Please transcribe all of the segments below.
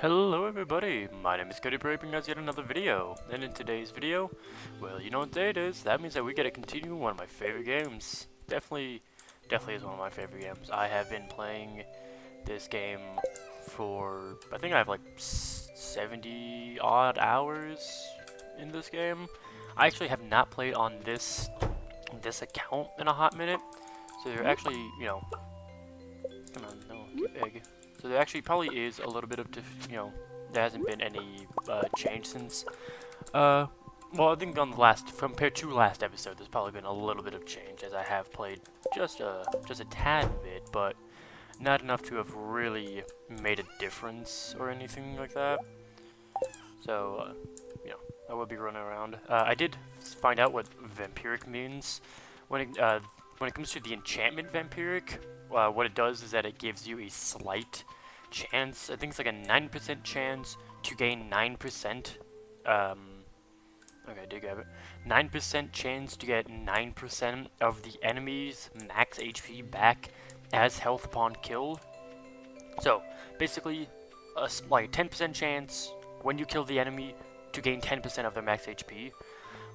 Hello everybody, my name is Cody bringing us yet another video, and in today's video, well, you know what day it is. That means that we get to continue one of my favorite games. Definitely is one of my favorite games. I have been playing this game for, I think I have like 70 odd hours in this game. I actually have not played on this account in a hot minute, so there actually, come on, no, give egg. So there actually probably is a little bit of, there hasn't been any change since. Well, I think on the compared to last episode, there's probably been a little bit of change, as I have played just a tad bit, but not enough to have really made a difference or anything like that. So, I will be running around. I did find out what vampiric means when it comes to the enchantment vampiric. What it does is that it gives you a slight chance. I think it's like a 9% chance to gain 9%. Okay, I did grab it. 9% chance to get 9% of the enemy's max HP back as health upon kill. So basically, like 10% chance when you kill the enemy to gain 10% of their max HP.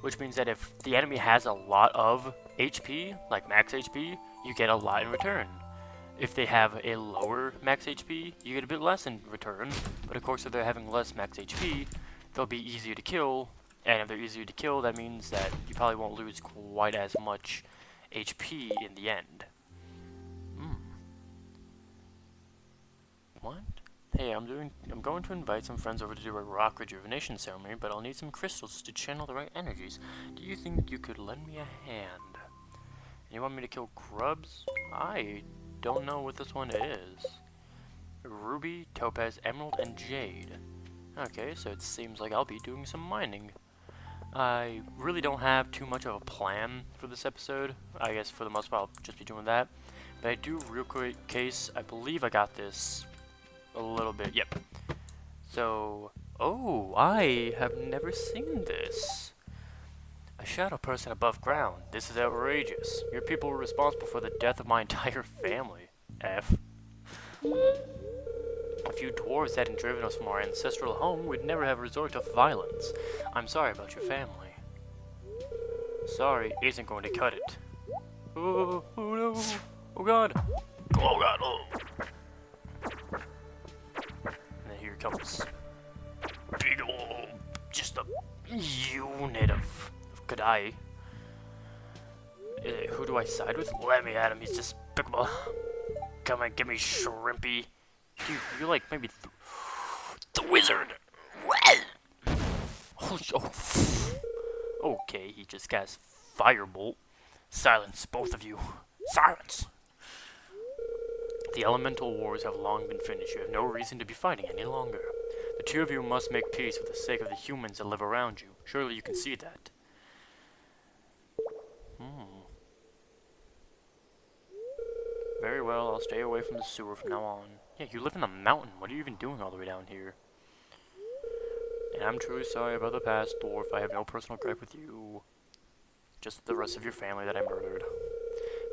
Which means that if the enemy has a lot of HP, like max HP, you get a lot in return. If they have a lower max HP, you get a bit less in return. But of course, if they're having less max HP, they'll be easier to kill. And if they're easier to kill, that means that you probably won't lose quite as much HP in the end. What? Hey, I'm going to invite some friends over to do a rock rejuvenation ceremony, but I'll need some crystals to channel the right energies. Do you think you could lend me a hand? You want me to kill grubs? I don't know what this one is. Ruby, topaz, emerald, and jade. Okay, so it seems like I'll be doing some mining. I really don't have too much of a plan for this episode. I guess for the most part I'll just be doing that. But I do, real quick case, I believe I got this a little bit. Yep. So, oh, I have never seen this. A shadow person above ground. This is outrageous. Your people were responsible for the death of my entire family. F. If you dwarves hadn't driven us from our ancestral home, we'd never have resorted to violence. I'm sorry about your family. Sorry isn't going to cut it. Oh no. Oh god. Oh god. Oh. And then here comes big ol', just a unit of Kadai. Who do I side with? Let me at him, he's despicable. Come and give me shrimpy. Dude, you're like maybe the wizard. What? Oh, okay, he just cast firebolt. Silence, both of you. Silence. The elemental wars have long been finished. You have no reason to be fighting any longer. The two of you must make peace for the sake of the humans that live around you. Surely you can see that. Very well, I'll stay away from the sewer from now on. Yeah, you live in the mountain. What are you even doing all the way down here? And I'm truly sorry about the past, dwarf. I have no personal gripe with you. Just the rest of your family that I murdered.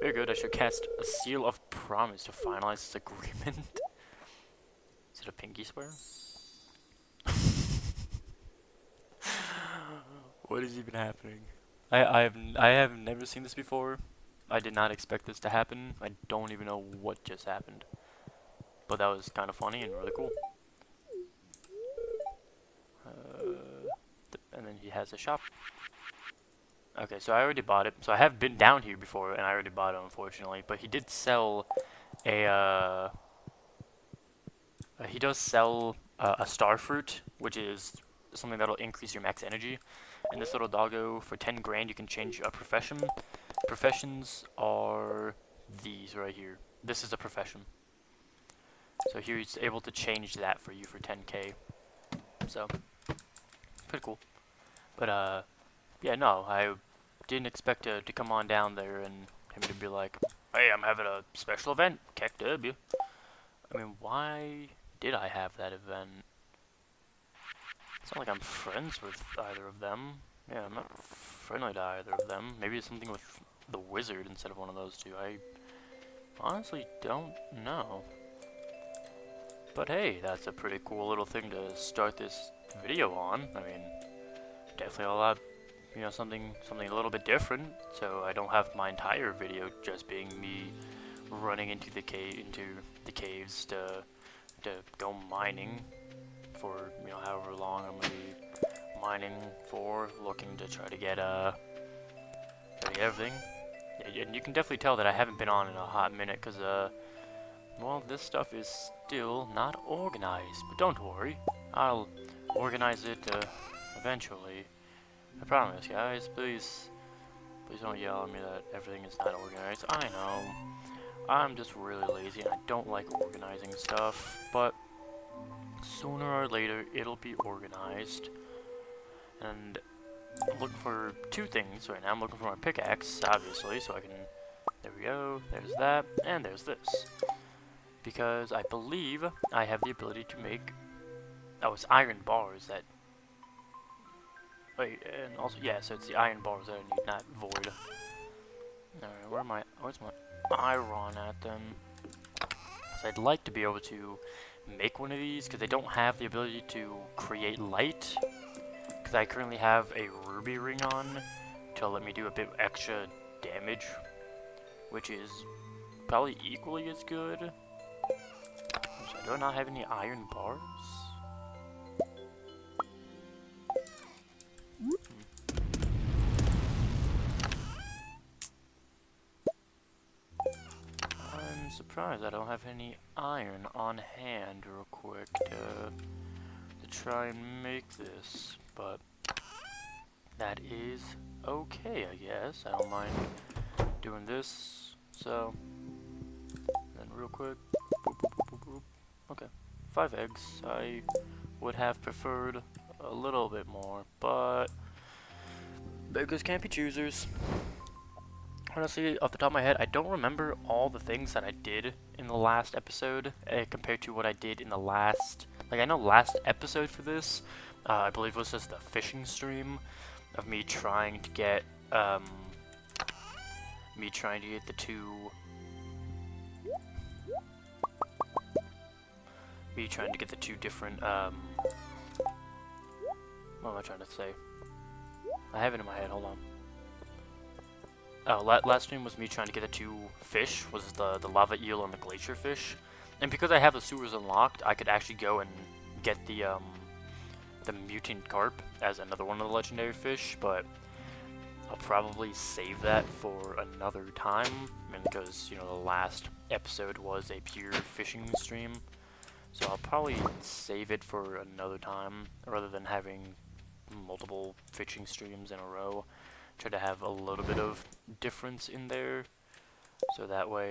Very good, I should cast a seal of promise to finalize this agreement. Is it a pinky swear? What is even happening? I have never seen this before. I did not expect this to happen. I don't even know what just happened. But that was kind of funny and really cool. And then he has a shop. Okay, so I already bought it. So I have been down here before, and I already bought it, unfortunately. But he did sell a, he does sell a star fruit, which is something that'll increase your max energy. And this little doggo, for 10 grand, you can change a profession. Professions are these right here. This is a profession. So here he's able to change that for you for 10k. So, pretty cool. But, yeah, no, I didn't expect to come on down there and him to be like, hey, I'm having a special event, Keck W. I mean, why did I have that event? It's not like I'm friends with either of them. Yeah, I'm not friendly to either of them. Maybe it's something with the wizard instead of one of those two. I honestly don't know. But hey, that's a pretty cool little thing to start this video on. I mean, definitely a lot, you know, something a little bit different. So I don't have my entire video just being me running into the caves to go mining for, you know, however long I'm gonna be mining for, looking to try to get everything. And you can definitely tell that I haven't been on in a hot minute, because well, this stuff is still not organized. But don't worry, I'll organize it eventually. I promise, guys. Please don't yell at me that everything is not organized. I know, I'm just really lazy and I don't like organizing stuff, but sooner or later it'll be organized. And I'm looking for two things right now. I'm looking for my pickaxe, obviously, so I can... There we go, there's that, and there's this. Because I believe I have the ability to make... Oh, it's iron bars that... Wait, and also, yeah, so it's the iron bars that I need, not void. Alright, where's my iron at then? So I'd like to be able to make one of these, because I don't have the ability to create light. Because I currently have a ruby ring on to let me do a bit extra damage, which is probably equally as good. So do I not have any iron bars? I'm surprised I don't have any iron on hand real quick to try and make this, but that is okay, I guess. I don't mind doing this. So then real quick, boop, boop, boop, boop, boop. Okay, 5 eggs. I would have preferred a little bit more, but beggars can't be choosers. Honestly, off the top of my head, I don't remember all the things that I did in the last episode compared to what I did in the last... Like, I know last episode for this, I believe was just the fishing stream of me trying to get the two... Me trying to get the two different, what am I trying to say? I have it in my head, hold on. Oh, last stream was me trying to get the two fish, was the lava eel and the glacier fish. And because I have the sewers unlocked, I could actually go and get the mutant carp as another one of the legendary fish, but I'll probably save that for another time, and because, you know, the last episode was a pure fishing stream, so I'll probably save it for another time, rather than having multiple fishing streams in a row. Try to have a little bit of difference in there, so that way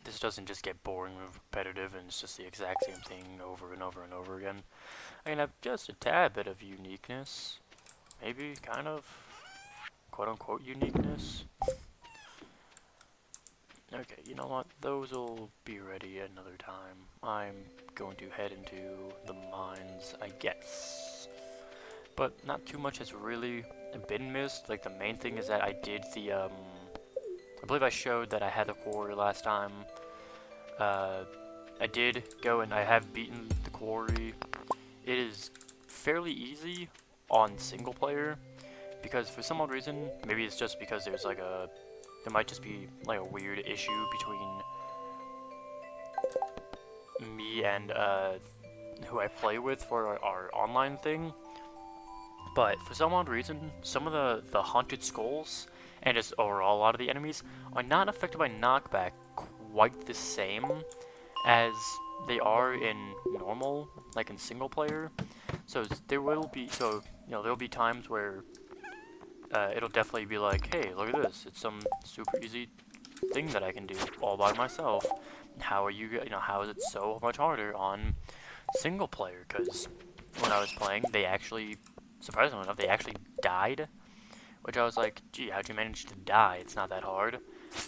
this doesn't just get boring and repetitive and it's just the exact same thing over and over and over again. I can have just a tad bit of uniqueness, maybe, kind of, quote-unquote uniqueness. Okay, you know what, those will be ready another time. I'm going to head into the mines, I guess. But not too much has really been missed. Like, the main thing is that I did the, I believe I showed that I had the quarry last time. I did go and I have beaten the quarry. It is fairly easy on single player, because for some odd reason, maybe it's just because there's like there might just be like a weird issue between me and who I play with for our online thing. But for some odd reason, some of the haunted skulls, and just overall a lot of the enemies, are not affected by knockback quite the same as they are in normal, like in single player. So there will be, you know, there'll be times where it'll definitely be like, hey, look at this, it's some super easy thing that I can do all by myself. How are you know, how is it so much harder on single player? Because when I was playing, they actually, surprisingly enough, they actually died, which I was like, gee, how'd you manage to die? It's not that hard.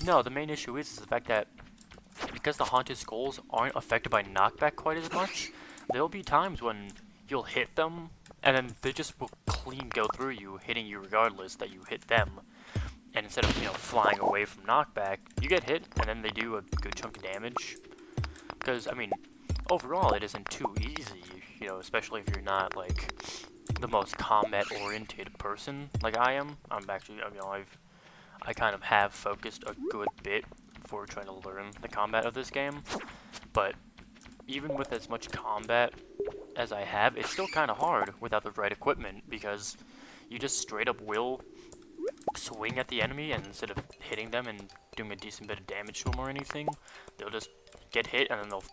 No, the main issue is the fact that because the haunted skulls aren't affected by knockback quite as much, there'll be times when you'll hit them, and then they just will clean go through you, hitting you regardless that you hit them. And instead of, you know, flying away from knockback, you get hit, and then they do a good chunk of damage. because, I mean, overall it isn't too easy, you know, especially if you're not, like, the most combat-oriented person like I am. I'm actually, you know, I kind of have focused a good bit before trying to learn the combat of this game, but even with as much combat as I have, it's still kind of hard without the right equipment, because you just straight up will swing at the enemy, and instead of hitting them and doing a decent bit of damage to them or anything, they'll just get hit and then they'll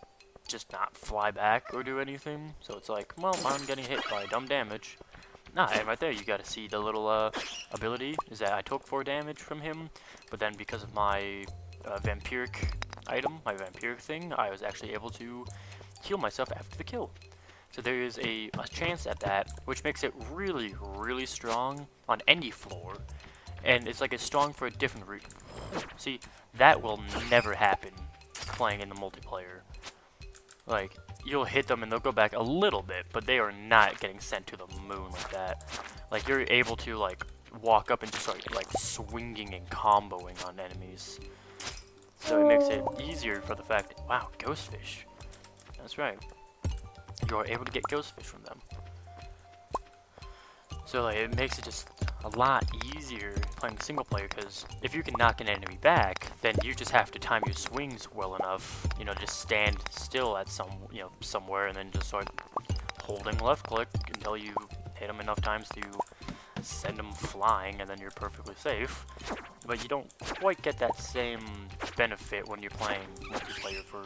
just not fly back or do anything. So it's like, well, I'm getting hit by dumb damage. Nah, and right there you gotta see the little ability is that I took 4 damage from him, but then because of my vampiric item, my vampiric thing, I was actually able to heal myself after the kill. So there is a chance at that, which makes it really, really strong on any floor. And it's like it's strong for a different reason. See, that will never happen playing in the multiplayer. Like, you'll hit them and they'll go back a little bit, but they are not getting sent to the moon like that. Like, you're able to, like, walk up and just start, like, swinging and comboing on enemies. So it makes it easier for the fact that, wow, ghost fish. That's right. You're able to get ghost fish from them. So like, it makes it just a lot easier playing single player, because if you can knock an enemy back, then you just have to time your swings well enough, you know, just stand still at somewhere, and then just start holding left click until you hit them enough times to send them flying, and then you're perfectly safe. But you don't quite get that same benefit when you're playing multiplayer for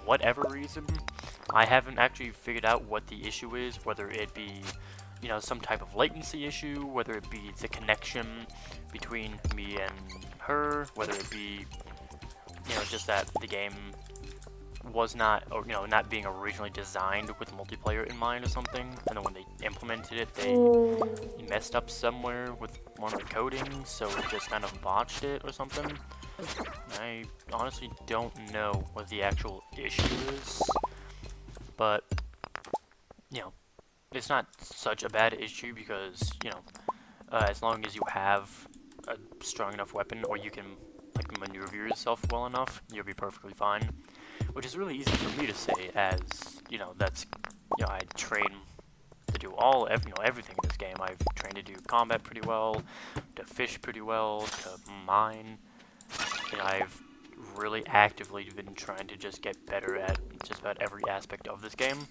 whatever reason. I haven't actually figured out what the issue is, whether it be, you know, some type of latency issue, whether it be the connection between me and her, whether it be, you know, just that the game was not, or, you know, not being originally designed with multiplayer in mind or something, and then when they implemented it, they messed up somewhere with one of the coding, so it just kind of botched it or something. I honestly don't know what the actual issue is, but, you know, it's not such a bad issue, because, you know, as long as you have a strong enough weapon, or you can, like, maneuver yourself well enough, you'll be perfectly fine. Which is really easy for me to say, as, you know, that's, you know, I train to do everything in this game. I've trained to do combat pretty well, to fish pretty well, to mine. And I've really actively been trying to just get better at just about every aspect of this game.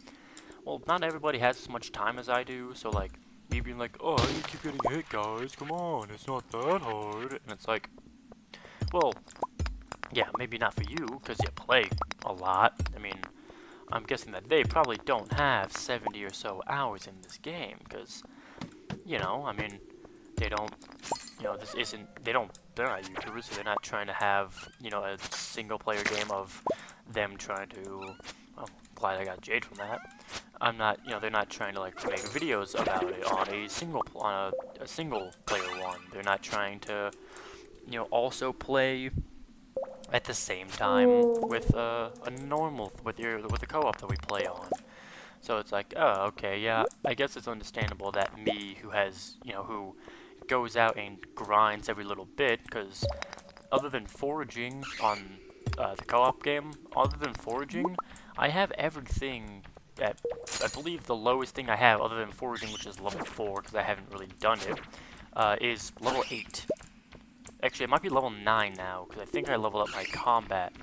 Well, not everybody has as much time as I do, so, like, me being like, oh, you keep getting hit, guys, come on, it's not that hard. And it's like, well, yeah, maybe not for you, because you play a lot. I mean, I'm guessing that they probably don't have 70 or so hours in this game, because, you know, I mean, they don't, you know, they're not YouTubers, so they're not trying to have, you know, a single player game of them trying to, well, glad I got Jade from that. I'm not, you know, they're not trying to, like, make videos about it on a single player one. They're not trying to, you know, also play at the same time with a co-op that we play on. So it's like, oh, okay, yeah, I guess it's understandable that me, who goes out and grinds every little bit, because other than foraging on the co-op game, I have everything at, I believe the lowest thing I have other than foraging, which is level 4, because I haven't really done it, is level 8. Actually, it might be level 9 now, because I think I leveled up my combat,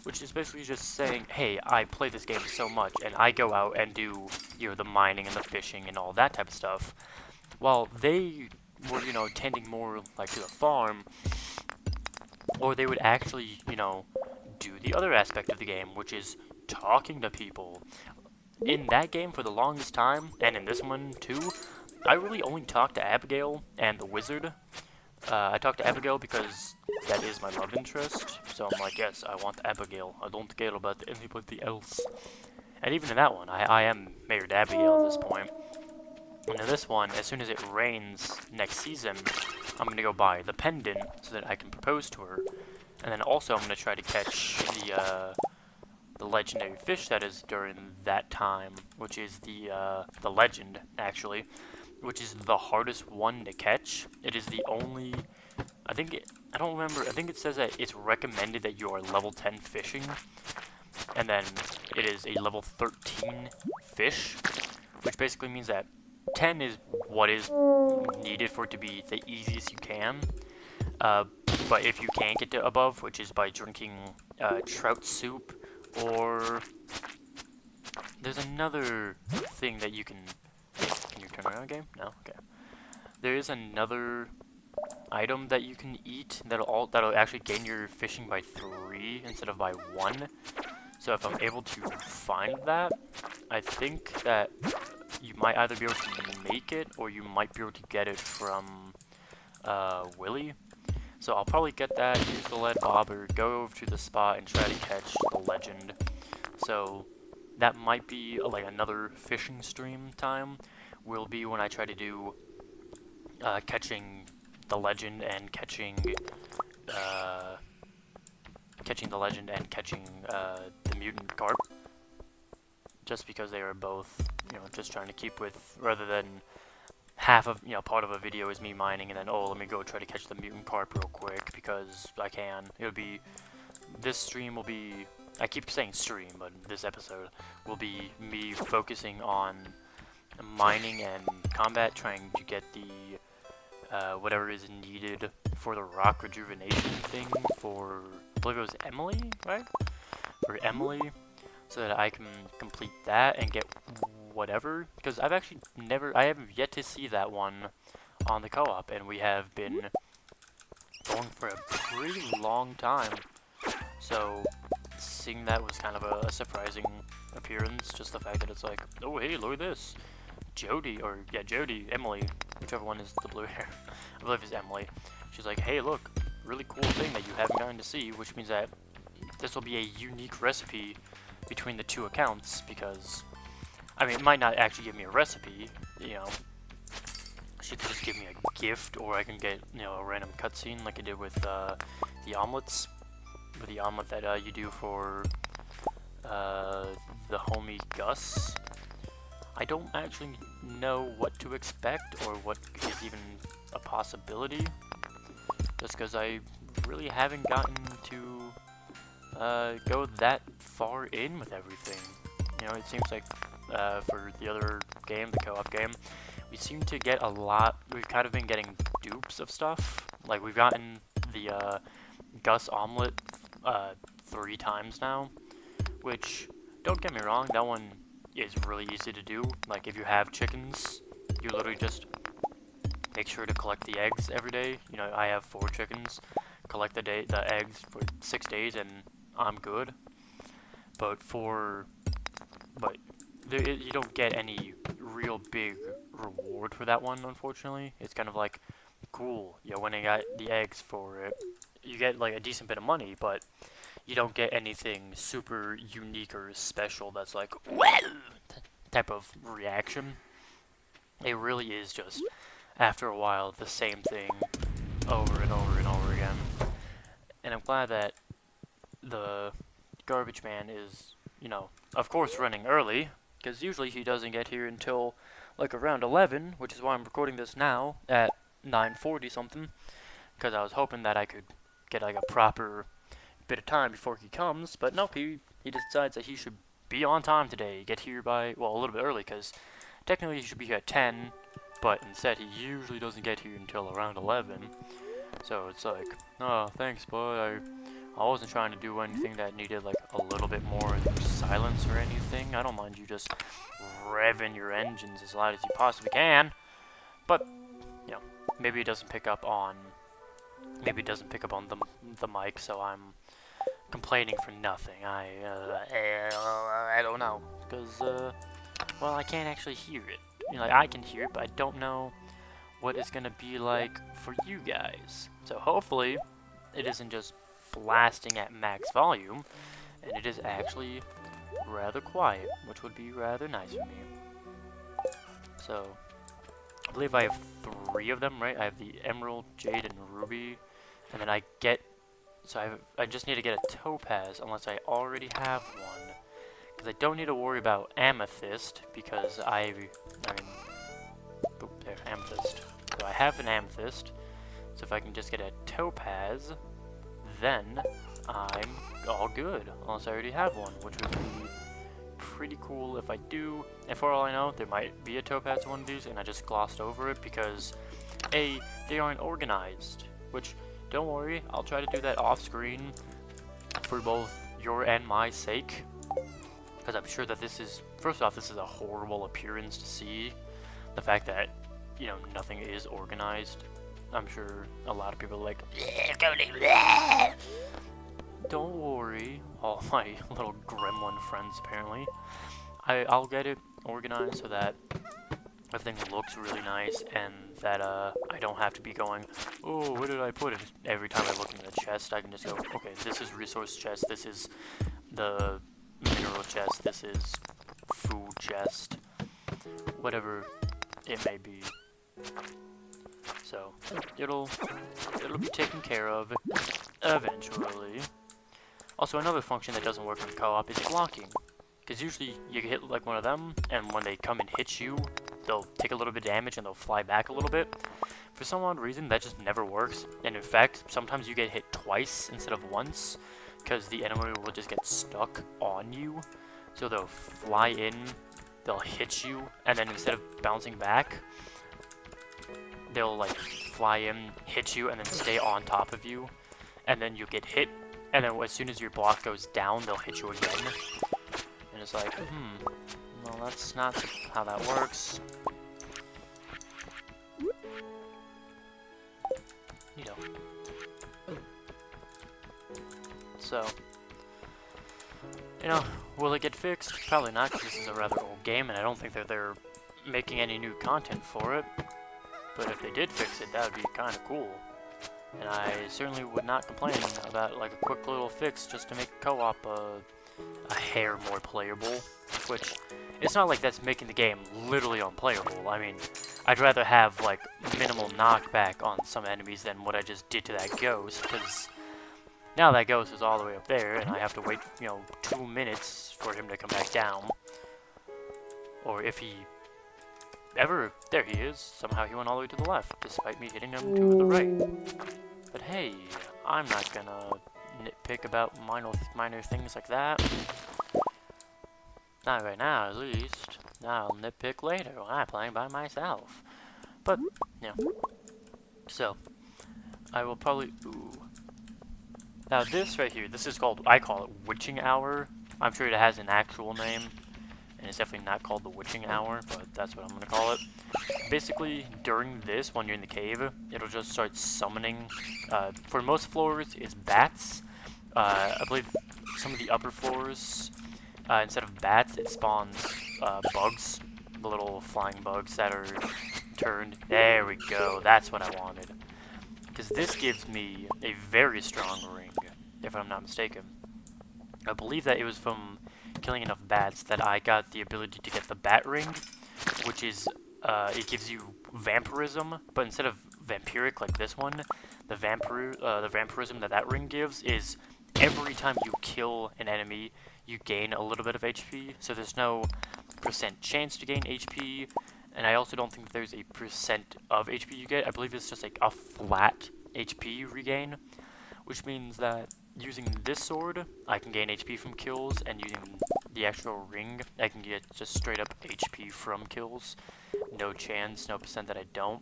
which is basically just saying, hey, I play this game so much, and I go out and do, you know, the mining and the fishing and all that type of stuff, while they were, you know, tending more, like, to the farm, or they would actually, you know, do the other aspect of the game, which is talking to people. In that game, for the longest time, and in this one, too, I really only talked to Abigail and the wizard. I talked to Abigail because that is my love interest, so I'm like, yes, I want Abigail. I don't care about anybody else. And even in that one, I am married to Abigail at this point. And in this one, as soon as it rains next season, I'm going to go buy the pendant so that I can propose to her. And then also I'm going to try to catch the legendary fish that is during that time, which is the legend, actually, which is the hardest one to catch. It is the only, I think it says that it's recommended that you are level 10 fishing, and then it is a level 13 fish, which basically means that 10 is what is needed for it to be the easiest you can. But if you can't get to above, which is by drinking trout soup, or there's another thing that you can you turn around, game? No? Okay. There is another item that you can eat that'll actually gain your fishing by 3 instead of by 1. So if I'm able to find that, I think that you might either be able to make it, or you might be able to get it from Willy. So I'll probably get that, use the lead bobber, go over to the spot and try to catch the legend. So that might be like another fishing stream time, will be when I try to do catching the legend and catching the mutant carp. Just because they are both, just trying to keep with, rather than half of, part of a video is me mining and then, oh, let me go try to catch the mutant carp real quick because I can. This stream will be, I keep saying stream, but this episode will be me focusing on mining and combat, trying to get the, whatever is needed for the rock rejuvenation thing for, I believe it was Emily, right? For Emily, so that I can complete that and get whatever, because I haven't yet to see that one on the co-op, and we have been going for a pretty long time, so seeing that was kind of a surprising appearance, just the fact that it's like, oh hey, look at this, Jody, Emily, whichever one is the blue hair, I believe it's Emily, she's like, hey look, really cool thing that you haven't gotten to see, which means that this will be a unique recipe between the 2 accounts, because I mean, it might not actually give me a recipe, she could just give me a gift, or I can get, a random cutscene like I did with the omelets, with the omelet that you do for the homie Gus. I don't actually know what to expect, or what is even a possibility, just because I really haven't gotten to go that far in with everything. It seems like for the other game, the co-op game, we seem to get a lot, we've kind of been getting dupes of stuff. Like, we've gotten the Gus omelet 3 times now, which, don't get me wrong, that one is really easy to do. Like, if you have chickens, you literally just make sure to collect the eggs every day. I have 4 chickens, collect the eggs for 6 days, and I'm good. But you don't get any real big reward for that one, unfortunately. It's kind of like, cool, when I got the eggs for it, you get like a decent bit of money, but you don't get anything super unique or special that's like, well, type of reaction. It really is just, after a while, the same thing over and over and over again. And I'm glad that the garbage man is, of course running early, because usually he doesn't get here until like around 11, which is why I'm recording this now at 9:40 something, because I was hoping that I could get like a proper bit of time before he comes, but nope, he decides that he should be on time today, get here by, well, a little bit early, because technically he should be here at 10, but instead he usually doesn't get here until around 11, so it's like, oh, thanks bud, I wasn't trying to do anything that needed like a little bit more silence or anything. I don't mind you just revving your engines as loud as you possibly can. But, maybe it doesn't pick up on the mic, so I'm complaining for nothing. I don't know, because well, I can't actually hear it. I can hear it, but I don't know what it's gonna be like for you guys. So hopefully it isn't just blasting at max volume, and it is actually rather quiet, which would be rather nice for me. So, I believe I have 3 of them, right? I have the Emerald, Jade, and Ruby, and then I just need to get a Topaz, unless I already have one, because I don't need to worry about Amethyst, because Amethyst. So I have an Amethyst, so if I can just get a Topaz, then I'm all good, unless I already have one, which would be pretty cool if I do. And for all I know, there might be a topaz one of these, and I just glossed over it because, A, they aren't organized, which, don't worry, I'll try to do that off screen for both your and my sake, because I'm sure that this is, first off, this is a horrible appearance to see, the fact that, you know, nothing is organized. I'm sure a lot of people are like, don't worry, all my little gremlin friends apparently. I'll get it organized so that everything looks really nice, and that I don't have to be going, oh, where did I put it? Every time I look in the chest, I can just go, okay, this is resource chest, this is the mineral chest, this is food chest, whatever it may be. So it'll be taken care of eventually. Also, another function that doesn't work in co-op is blocking, because usually you hit like one of them, and when they come and hit you, they'll take a little bit of damage and they'll fly back a little bit. For some odd reason, that just never works. And in fact, sometimes you get hit twice instead of once, because the enemy will just get stuck on you. So they'll fly in, they'll hit you, and then instead of bouncing back, they'll like fly in, hit you, and then stay on top of you. And then you get hit, and then as soon as your block goes down, they'll hit you again. And it's like, well, that's not how that works. You know. So, you know, will it get fixed? Probably not, because this is a rather old game, and I don't think that they're making any new content for it. But if they did fix it, that would be kind of cool. And I certainly would not complain about like a quick little fix just to make co-op a hair more playable. Which, it's not like that's making the game literally unplayable. I mean, I'd rather have like minimal knockback on some enemies than what I just did to that ghost, because now that ghost is all the way up there, and I have to wait, you know, 2 minutes for him to come back down. Or if he ever, there he is, somehow he went all the way to the left, despite me hitting him to the right. But hey, I'm not gonna nitpick about minor things like that. Not right now, at least. I'll nitpick later when I'm playing by myself. But, yeah. So, I will probably, Now this right here, this is called, I call it Witching Hour. I'm sure it has an actual name, and it's definitely not called the Witching Hour, but that's what I'm gonna call it. Basically, during this, when you're in the cave, it'll just start summoning, for most floors, it's bats. I believe some of the upper floors, instead of bats, it spawns bugs, the little flying bugs that are turned. There we go, that's what I wanted. Because this gives me a very strong ring, if I'm not mistaken. I believe that it was from killing enough bats that I got the ability to get the bat ring, which is, it gives you vampirism, but instead of vampiric like this one, the vampirism that ring gives is every time you kill an enemy, you gain a little bit of HP, so there's no % chance to gain HP, and I also don't think there's a % of HP you get. I believe it's just like a flat HP regain, which means that using this sword, I can gain HP from kills, and using the actual ring, I can get just straight up HP from kills. No chance, no % that I don't.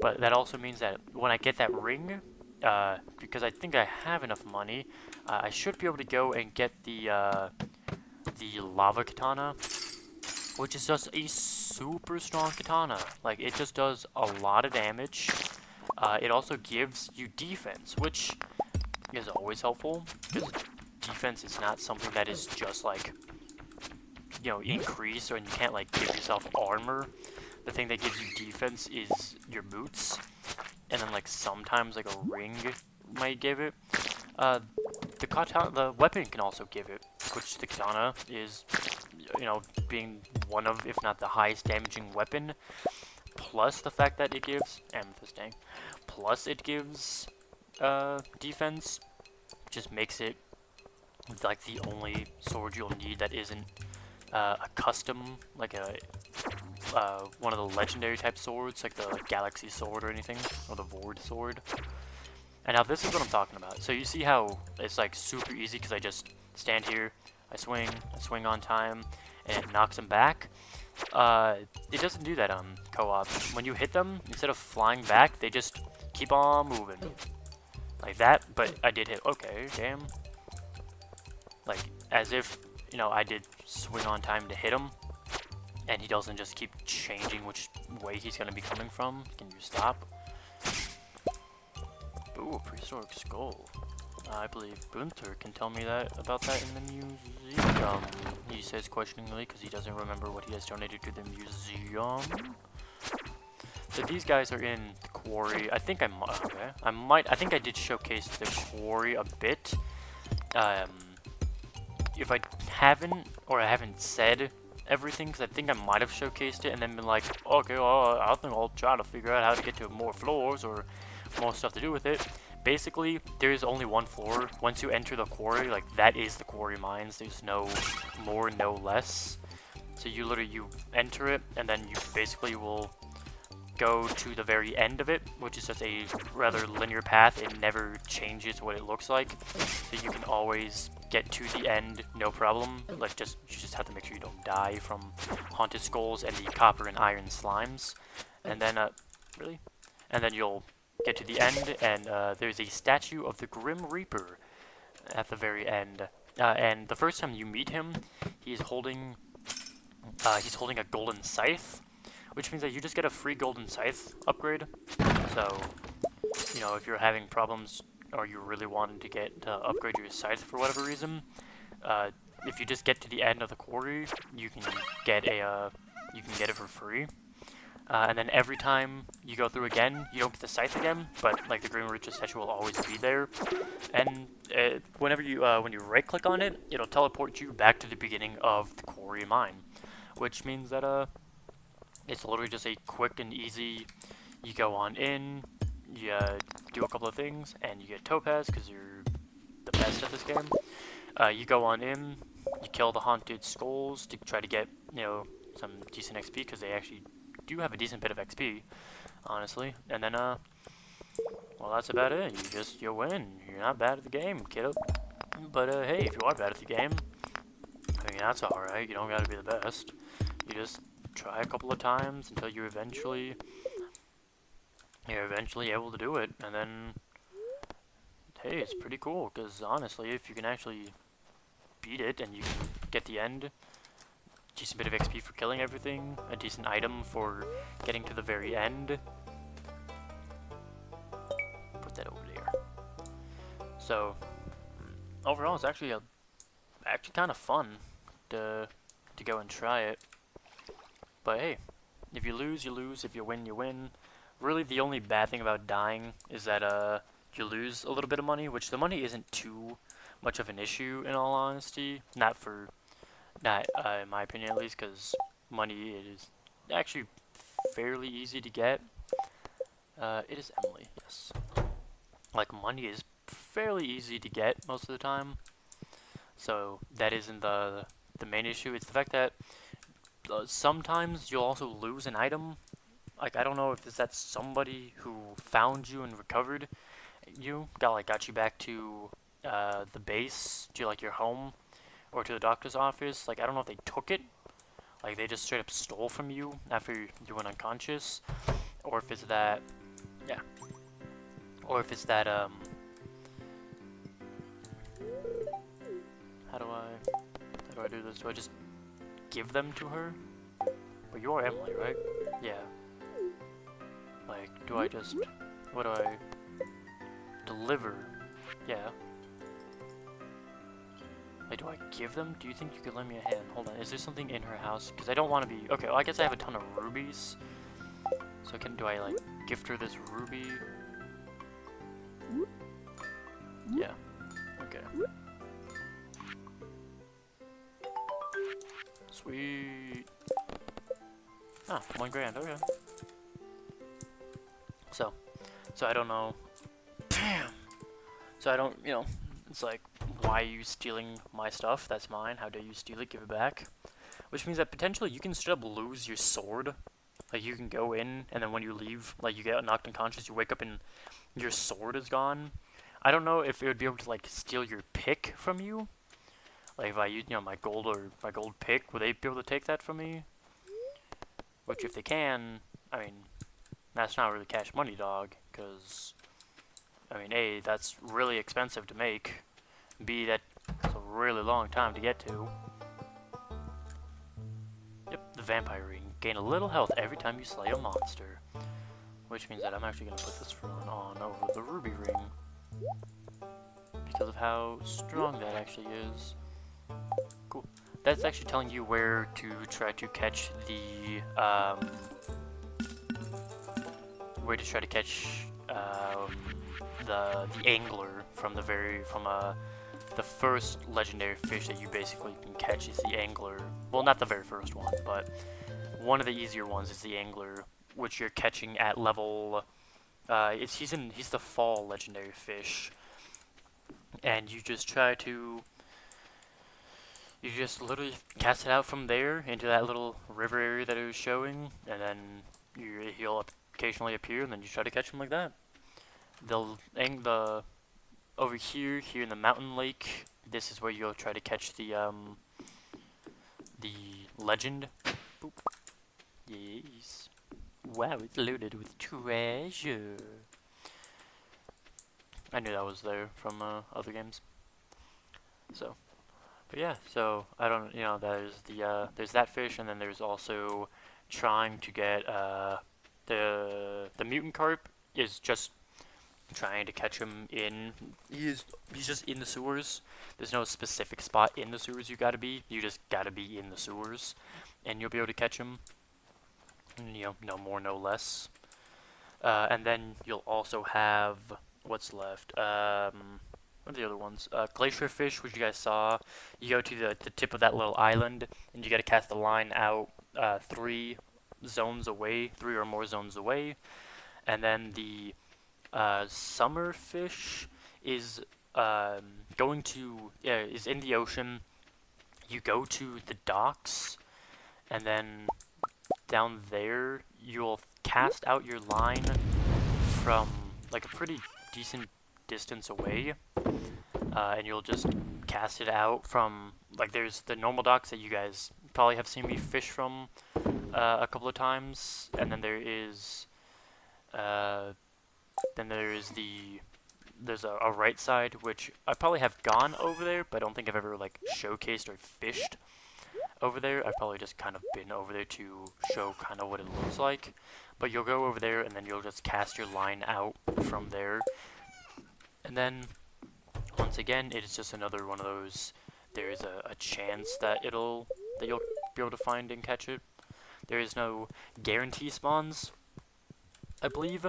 But that also means that when I get that ring, because I think I have enough money, I should be able to go and get the lava katana, which is just a super strong katana. Like, it just does a lot of damage. It also gives you defense, which is always helpful, because defense is not something that is just like, you know, increased, or you can't like give yourself armor. The thing that gives you defense is your boots, and then like sometimes like a ring might give it. The katana, the weapon can also give it, which the katana is, you know, being one of, if not the highest damaging weapon, plus the fact that it gives amethyst, plus it gives defense, just makes it like the only sword you'll need that isn't a custom, like one of the legendary type swords, like the Galaxy Sword or anything, or the Vord Sword. And now this is what I'm talking about. So you see how it's like super easy because I just stand here, I swing on time, and it knocks them back. It doesn't do that on co-op. When you hit them, instead of flying back, they just keep on moving. Like that, but I did hit, okay, damn. Like, as if, you know, I did swing on time to hit him, and he doesn't just keep changing which way he's gonna be coming from. Can you stop? Ooh, a prehistoric skull. I believe Bunter can tell me about that in the museum. He says questioningly because he doesn't remember what he has donated to the museum. So these guys are in the quarry. I think I think I did showcase the quarry a bit. If I haven't said everything, because I think I might have showcased it and then been like, okay, well, I think I'll try to figure out how to get to more floors or more stuff to do with it. Basically, there is only one floor. Once you enter the quarry, like, that is the quarry mines. There's no more, no less. So you enter it, and then you basically will go to the very end of it, which is just a rather linear path. It never changes what it looks like. So you can always get to the end, no problem. Like, you just have to make sure you don't die from haunted skulls and the copper and iron slimes. And then, really? And then you'll get to the end, and there's a statue of the Grim Reaper at the very end. And the first time you meet him, he's holding a golden scythe, which means that you just get a free golden scythe upgrade. So, you know, if you're having problems or you're really wanting to get upgrade your scythe for whatever reason, if you just get to the end of the quarry, you can get it for free. And then every time you go through again, you don't get the scythe again, but like the Grim Reaper statue will always be there. And when you right-click on it, it'll teleport you back to the beginning of the quarry mine, which means that it's literally just a quick and easy. You go on in, you do a couple of things, and you get topaz because you're the best at this game. You go on in, you kill the haunted skulls to try to get, you know, some decent XP because they actually do have a decent bit of XP, honestly. And then well, that's about it. You win. You're not bad at the game, kiddo. But hey, if you are bad at the game, I mean, that's alright. You don't gotta be the best. You just try a couple of times until you're eventually able to do it. And then, hey, it's pretty cool, because honestly, if you can actually beat it and you can get the end, decent bit of XP for killing everything, a decent item for getting to the very end. Put that over there. So, overall, it's actually kind of fun to go and try it. But hey, if you lose, you lose. If you win, you win. Really, the only bad thing about dying is that you lose a little bit of money, which the money isn't too much of an issue, in all honesty. Not in my opinion, at least, because money is actually fairly easy to get. It is Emily, yes. Like, money is fairly easy to get most of the time. So that isn't the main issue. It's the fact that sometimes you'll also lose an item. Like, I don't know if that's somebody who found you and recovered you, got you back to the base, to like your home, or to the doctor's office. Like, I don't know if they took it, like they just straight up stole from you after you went unconscious, or if it's that, yeah, or if it's that how do I do this? Do I just give them to her? But you are Emily, right? Yeah. Like, what do I deliver? Yeah. Like, do I give them? Do you think you could lend me a hand? Hold on, is there something in her house? Because I don't want to be... Okay, well, I guess I have a ton of rubies. So do I, like, gift her this ruby? Yeah. Okay. Sweet. Ah, $1,000, okay. So I don't know. Damn! So I don't, you know, it's like, why are you stealing my stuff? That's mine. How dare you steal it? Give it back. Which means that potentially you can straight up lose your sword. Like, you can go in, and then when you leave, like, you get knocked unconscious, you wake up in your sword is gone. I don't know if it would be able to like steal your pick from you. Like if I use, my gold or my gold pick, would they be able to take that from me? Which if they can, I mean, that's not really cash money, dog, because, I mean, A, that's really expensive to make. B, that's a really long time to get to. Yep, the vampire ring. Gain a little health every time you slay a monster. Which means that I'm actually going to put this rune on over the ruby ring. Because of how strong that actually is. Cool. That's actually telling you where to try to catch the, the angler from the first legendary fish that you basically can catch is the angler. Well, not the very first one, but one of the easier ones is the angler, which you're catching at level. He's the fall legendary fish, and you just literally cast it out from there into that little river area that it was showing, and then he'll occasionally appear, and then you try to catch him like that. Over here in the mountain lake, this is where you'll try to catch the legend. Boop. Yes. Wow, it's loaded with treasure. I knew that was there from other games. So, but yeah, so I don't, there's that fish, and then there's also trying to get the mutant carp is just trying to catch him in. He's just in the sewers. There's no specific spot in the sewers you gotta be. You just gotta be in the sewers, and you'll be able to catch him. No more, no less. And then you'll also have what's left. What are the other ones? Glacier Fish, which you guys saw. You go to the tip of that little island, and you gotta cast the line out 3 or more zones away, and then the summer fish is is in the ocean. You go to the docks, and then down there you'll cast out your line from like a pretty decent distance away, and you'll just cast it out from like there's the normal docks that you guys probably have seen me fish from a couple of times, and then there's a right side, which I probably have gone over there, but I don't think I've ever like showcased or fished over there. I've probably just kind of been over there to show kind of what it looks like. But you'll go over there, and then you'll just cast your line out from there. And then, once again, it is just another one of those, there is a chance that you'll be able to find and catch it. There is no guarantee spawns, I believe.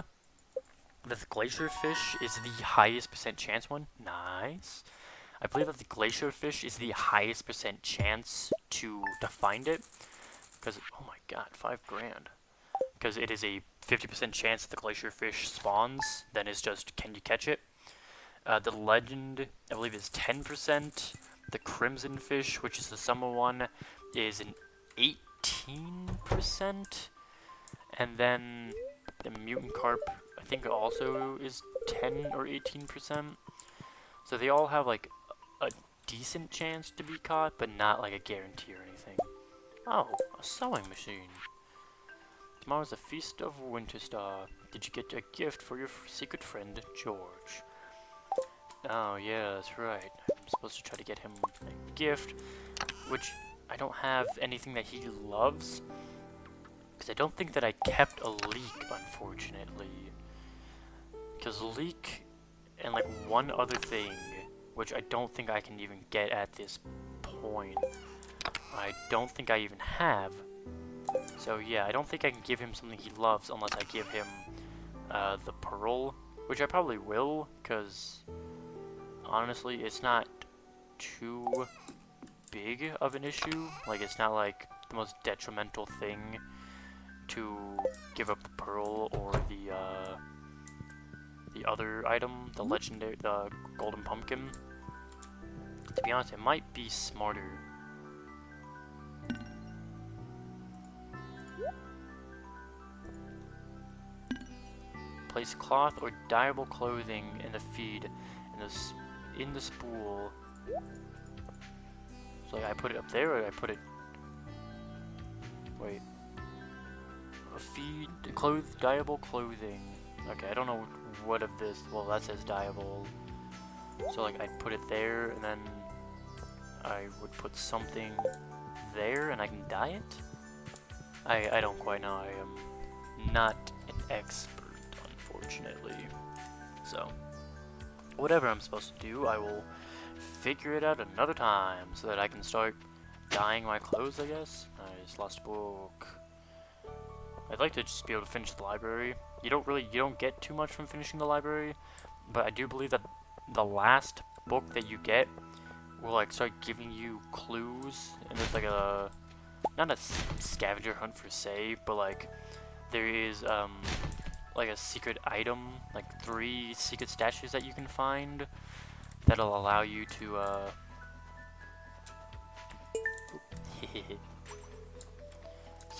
The Glacier Fish is the highest % chance one. Nice. I believe that the Glacier Fish is the highest % chance to find it. Because, oh my god, $5 grand. Because it is a 50% chance that the Glacier Fish spawns. Then it's just, can you catch it? The Legend, I believe, is 10%. The Crimson Fish, which is the summer one, is an 18%. And then the Mutant Carp, I think also is 10 or 18%. So they all have like a decent chance to be caught, but not like a guarantee or anything. Oh, a sewing machine. Tomorrow's the Feast of Winterstar. Did you get a gift for your secret friend, George? Oh yeah, that's right. I'm supposed to try to get him a gift, which I don't have anything that he loves. Because I don't think that I kept a leek, unfortunately. Because leek and like one other thing, which I don't think I can even get at this point, I don't think I even have. So yeah, I don't think I can give him something he loves unless I give him the pearl, which I probably will, because honestly, it's not too big of an issue. Like, it's not like the most detrimental thing to give up the pearl or the other item, the golden pumpkin. To be honest, it might be smarter. Place cloth or dyeable clothing in the feed in the spool. So like, I put it up there, or I put it... Wait. Feed, dyeable clothing. Okay, I don't know what of this... Well, that says dyeable. So like, I'd put it there, and then I would put something there, and I can dye it? I don't quite know. I am not an expert, unfortunately. So, whatever I'm supposed to do, I will figure it out another time so that I can start dyeing my clothes, I guess. Nice, lost book. I'd like to just be able to finish the library. You don't get too much from finishing the library, but I do believe that the last book that you get will like start giving you clues, and there's like a not a scavenger hunt per se, but like there is like a secret item, like 3 secret statues that you can find that'll allow you to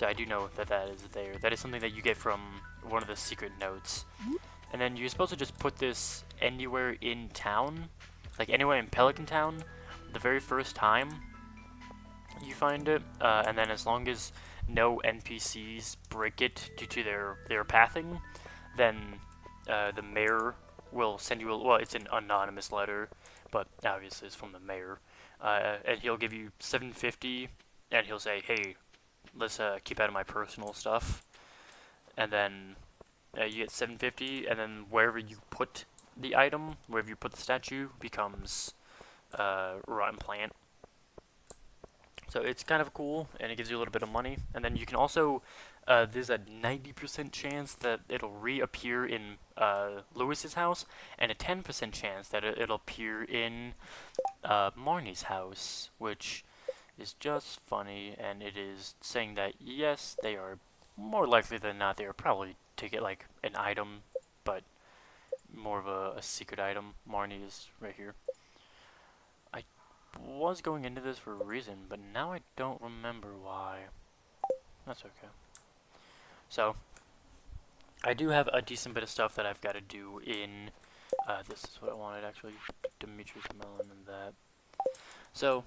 So I do know that that is there. That is something that you get from one of the secret notes. And then you're supposed to just put this anywhere in town, like anywhere in Pelican Town, the very first time you find it, and then as long as no NPCs break it due to their pathing, then the mayor will send you well, it's an anonymous letter, but obviously it's from the mayor, and he'll give you 750, and he'll say, hey, let's keep out of my personal stuff, and then you get 750, and then wherever you put the item, wherever you put the statue, becomes rotten plant. So it's kind of cool, and it gives you a little bit of money. And then you can also, there's a 90% chance that it'll reappear in Lewis's house, and a 10% chance that it'll appear in Marnie's house, which is just funny, and it is saying that, yes, they are more likely than not, they are probably to get, like, an item, but more of a secret item. Marnie is right here. I was going into this for a reason, but now I don't remember why. That's okay. So, I do have a decent bit of stuff that I've got to do in, this is what I wanted, actually, Demetrius Melon and that. So,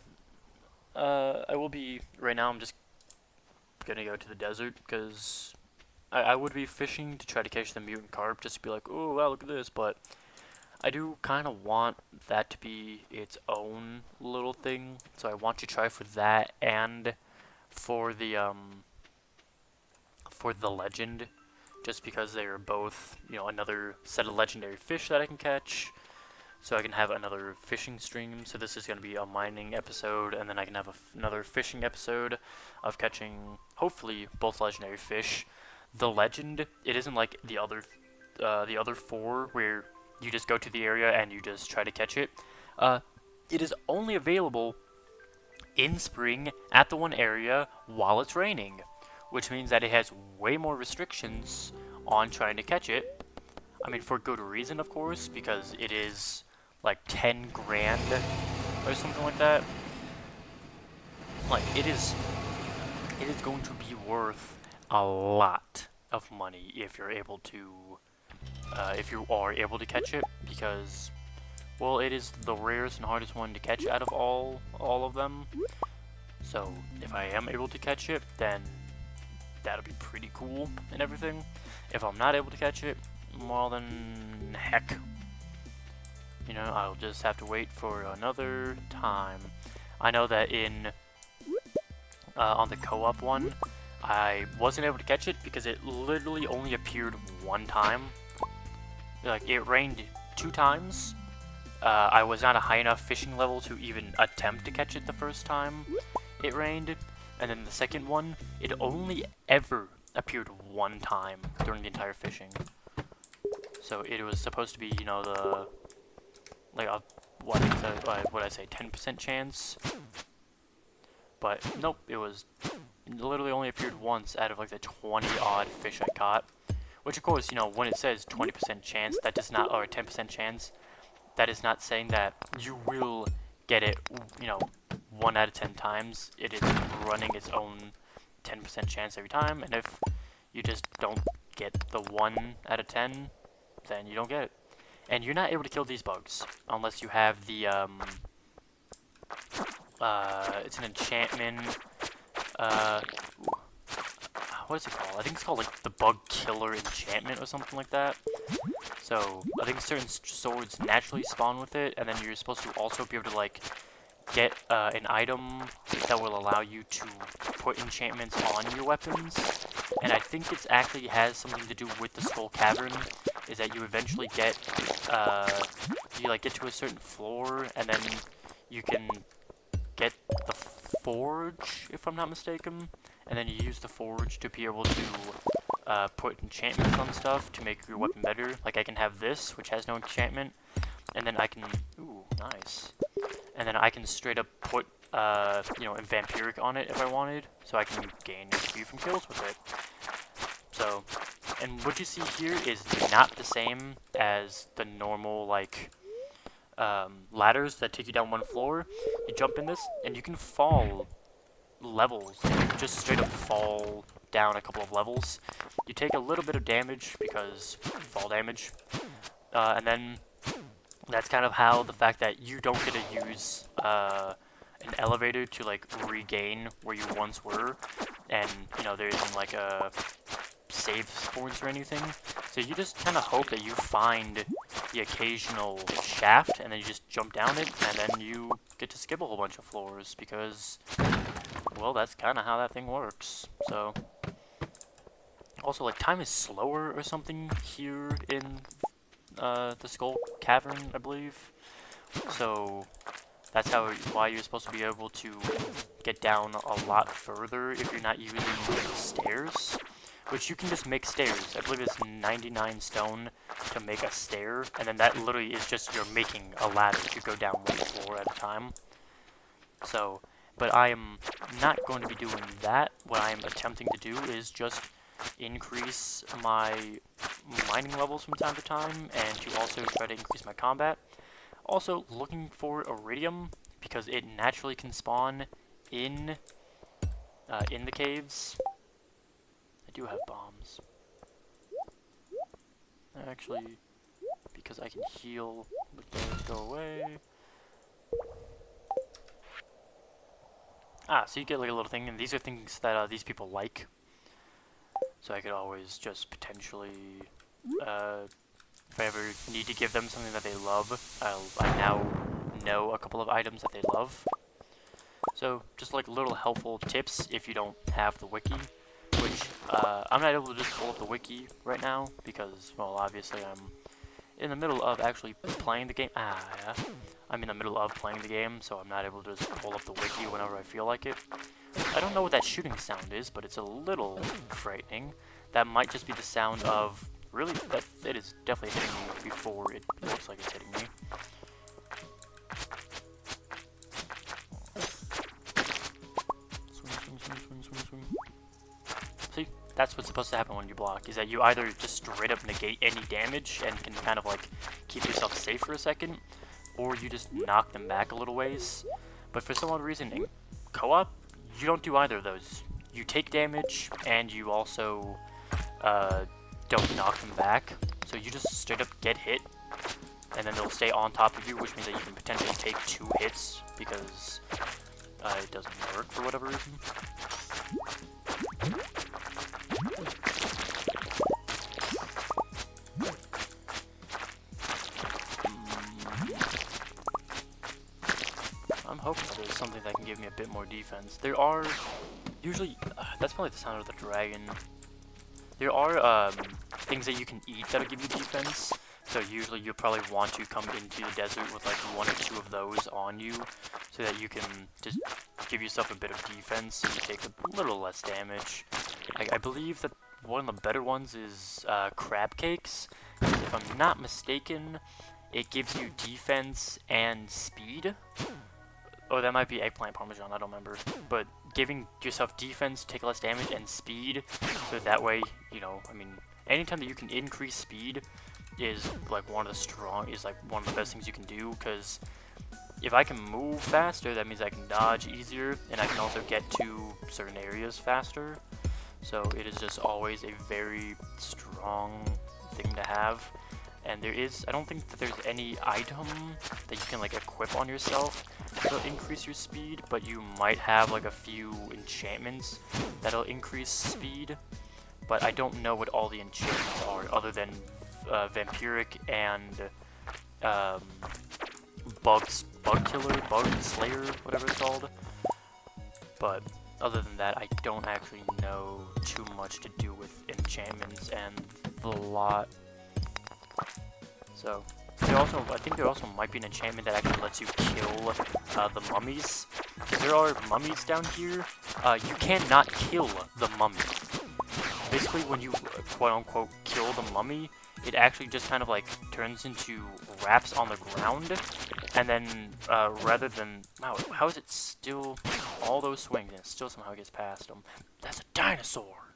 I will be, right now I'm just gonna go to the desert, because I would be fishing to try to catch the mutant carp, just to be like, oh wow, look at this, but I do kind of want that to be its own little thing, so I want to try for that, and for the legend, just because they are both, you know, another set of legendary fish that I can catch, so I can have another fishing stream. So this is going to be a mining episode, and then I can have another fishing episode of catching, hopefully, both legendary fish. The legend, it isn't like the other 4 where you just go to the area and you just try to catch it. It is only available in spring at the one area while it's raining, which means that it has way more restrictions on trying to catch it. I mean, for good reason, of course, because it is like 10 grand or something like that. Like, it is going to be worth a lot of money if you're able to, if you are able to catch it, because, well, it is the rarest and hardest one to catch out of all of them. So, if I am able to catch it, then that'll be pretty cool and everything. If I'm not able to catch it, well then, heck. You know, I'll just have to wait for another time. I know that in, on the co-op one, I wasn't able to catch it because it literally only appeared one time. Like, it rained 2 times. I was not a high enough fishing level to even attempt to catch it the first time it rained. And then the second one, it only ever appeared 1 time during the entire fishing. So it was supposed to be, you know, the, like, a, what I say, 10% chance. But nope, it was literally only appeared once out of like the 20 odd fish I caught. Which of course, you know, when it says 20% chance, that does not, or 10% chance, that is not saying that you will get it, you know, 1 out of 10 times. It is running its own 10% chance every time, and if you just don't get the 1 out of 10, then you don't get it. And you're not able to kill these bugs unless you have the, it's an enchantment, what is it called? I think it's called, like, the Bug Killer Enchantment or something like that. So, I think certain swords naturally spawn with it, and then you're supposed to also be able to, like, get an item that will allow you to put enchantments on your weapons. And I think it actually has something to do with the Skull Cavern, is that you eventually get, you, like, get to a certain floor, and then you can get the forge, if I'm not mistaken, and then you use the forge to be able to put enchantments on stuff to make your weapon better. Like, I can have this, which has no enchantment, and then I can, ooh, nice, and then I can straight up put, you know, vampiric on it if I wanted, so I can gain XP from kills with it. So, and what you see here is not the same as the normal, like, ladders that take you down one floor. You jump in this, and you can fall levels. You can just straight up fall down a couple of levels. You take a little bit of damage because fall damage, and then that's kind of how the fact that you don't get to use an elevator to like regain where you once were, and you know there isn't like a save points or anything. So you just kind of hope that you find the occasional shaft, and then you just jump down it, and then you get to skip a whole bunch of floors because, well, that's kind of how that thing works. So, also, like, time is slower or something here in the Skull Cavern, I believe. So, that's why you're supposed to be able to get down a lot further if you're not using stairs. Which you can just make stairs. I believe it's 99 stone to make a stair, and then that literally is just you're making a ladder to go down one floor at a time. So, but I am not going to be doing that. What I am attempting to do is just increase my mining levels from time to time, and to also try to increase my combat. Also, looking for iridium, because it naturally can spawn in the caves. I do have bombs. Actually, because I can heal, but those go away. Ah, so you get like a little thing, and these are things that these people like. So I could always just potentially, if I ever need to give them something that they love, I now know a couple of items that they love. So just like little helpful tips if you don't have the wiki. Which, I'm not able to just pull up the wiki right now, because, well, obviously I'm in the middle of actually playing the game. Yeah. I'm in the middle of playing the game, so I'm not able to just pull up the wiki whenever I feel like it. I don't know what that shooting sound is, but it's a little frightening. That might just be the sound of, really, that it is definitely hitting me before it looks like it's hitting me. Swing. See, that's what's supposed to happen when you block, is that you either just straight up negate any damage and can kind of like keep yourself safe for a second, or you just knock them back a little ways. But for some odd reason in co-op, you don't do either of those. You take damage, and you also don't knock them back. So you just straight up get hit, and then they'll stay on top of you, which means that you can potentially take 2 hits, because it doesn't work for whatever reason. I'm hoping that there's something that can give me a bit more defense. There are usually, that's probably the sound of the dragon. There are things that you can eat that'll give you defense. So usually you'll probably want to come into the desert with like 1 or 2 of those on you, so that you can just give yourself a bit of defense and you take a little less damage. I believe that one of the better ones is crab cakes. If I'm not mistaken, it gives you defense and speed. Oh, that might be eggplant parmesan, I don't remember. But giving yourself defense, take less damage, and speed, so that way, you know, I mean, anytime that you can increase speed is like one of the best things you can do, because if I can move faster, that means I can dodge easier, and I can also get to certain areas faster. So it is just always a very strong thing to have. And I don't think that there's any item that you can like equip on yourself that'll increase your speed, but you might have like a few enchantments that'll increase speed. But I don't know what all the enchantments are other than vampiric and bug killer, bug slayer, whatever it's called. But other than that, I don't actually know too much to do with enchantments and the lot. So, I think there also might be an enchantment that actually lets you kill the mummies. Because there are mummies down here. You cannot kill the mummy. Basically, when you quote-unquote kill the mummy, it actually just kind of like turns into wraps on the ground. And then, rather than... Wow, how is it still all those swings and it still somehow gets past them? That's a dinosaur!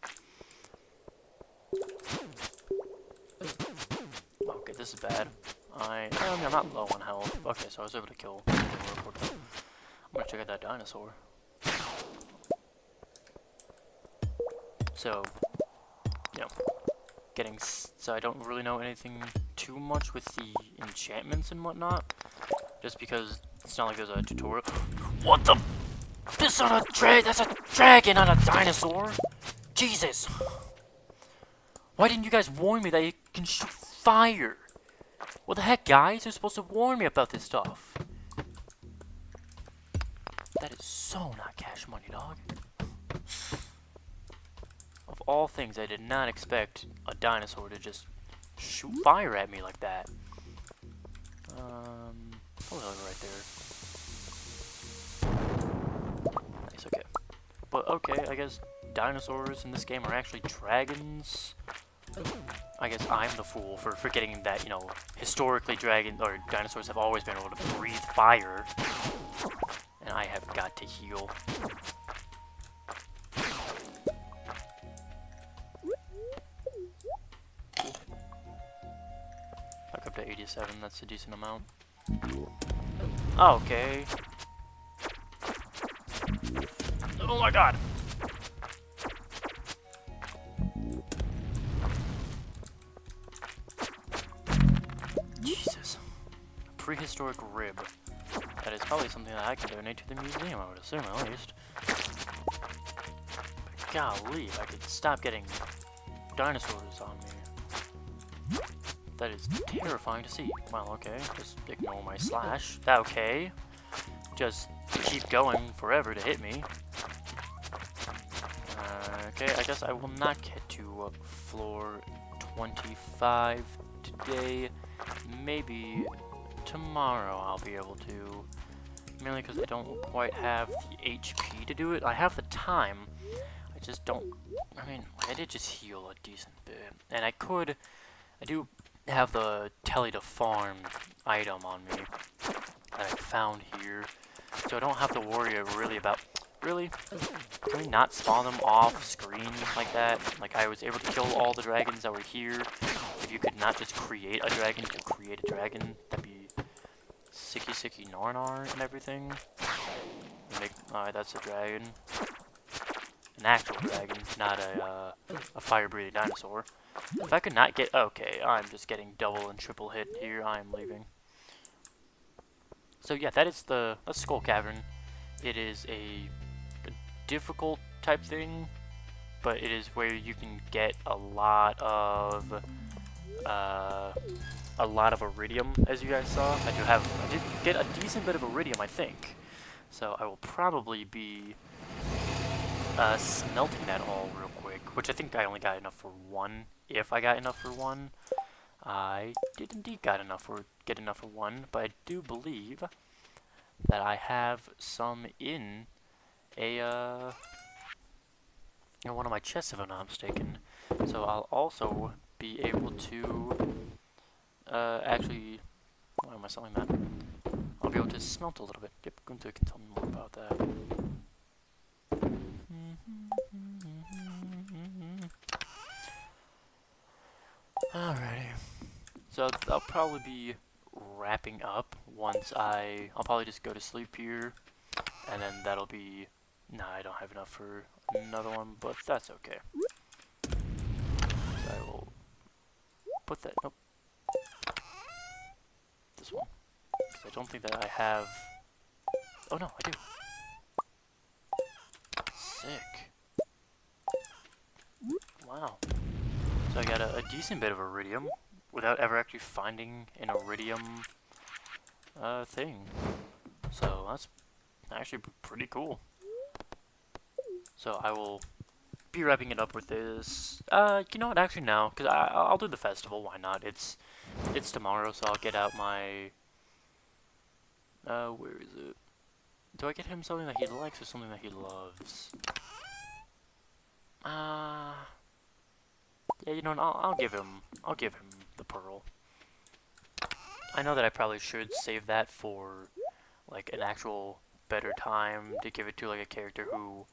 Okay, this is bad. I'm not low on health. Okay, so I was able to kill. I'm gonna check out that dinosaur. So, you know, so I don't really know anything too much with the enchantments and whatnot, just because it's not like there's a tutorial. What the? That's a dragon, not a dinosaur. Jesus! Why didn't you guys warn me that you can shoot fire? What the heck, guys? You're supposed to warn me about this stuff. That is so not cash money, dog. Of all things, I did not expect a dinosaur to just shoot fire at me like that. Probably right there. Nice, okay. But okay, I guess dinosaurs in this game are actually dragons. I guess I'm the fool for forgetting that, you know, historically dinosaurs have always been able to breathe fire. And I have got to heal. Back up to 87, that's a decent amount. Okay. Oh my god! Jesus. Prehistoric rib. That is probably something that I can donate to the museum, I would assume, at least. But golly, if I could stop getting dinosaurs on me. That is terrifying to see. Well, okay, just ignore my slash. Okay. Just keep going forever to hit me. Okay, I guess I will not get to floor 25 today. Maybe tomorrow I'll be able to. Mainly because I don't quite have the HP to do it. I have the time. I just don't. I mean, I did just heal a decent bit. And I do have the Telly to Farm item on me that I found here. So I don't have to worry really about. Really? Can we not spawn them off screen like that? Like I was able to kill all the dragons that were here. If you could not just create a dragon to create a dragon, that'd be sicky narnar and everything. Alright, that's a dragon. An actual dragon, not a fire-breathing dinosaur. If I could not get... Okay, I'm just getting double and triple hit here. I'm leaving. So yeah, that's Skull Cavern. It is a difficult type thing, but it is where you can get a lot of iridium, as you guys saw. I did get a decent bit of iridium, I think. So I will probably be smelting that all real quick, which I think I only got enough for one. If I got enough for one, I did indeed get enough for one, but I do believe that I have some in one of my chests, if I'm not mistaken. So I'll also be able to actually, why am I selling that? I'll be able to smelt a little bit. Yep, Gunther can tell me more about that. Alrighty. So I'll probably be wrapping up once I'll probably just go to sleep here, and then that'll be... Nah, I don't have enough for another one, but that's okay. So I will put that... Nope. this one. Because I don't think that I have... Oh no, I do. Sick. Wow. So I got a decent bit of iridium without ever actually finding an iridium thing. So that's actually pretty cool. So I will be wrapping it up with this. You know what? Actually, no, because I'll do the festival. Why not? It's tomorrow, so I'll get out my. Where is it? Do I get him something that he likes or something that he loves? Yeah, you know what? I'll give him the pearl. I know that I probably should save that for like an actual better time to give it to like a character who,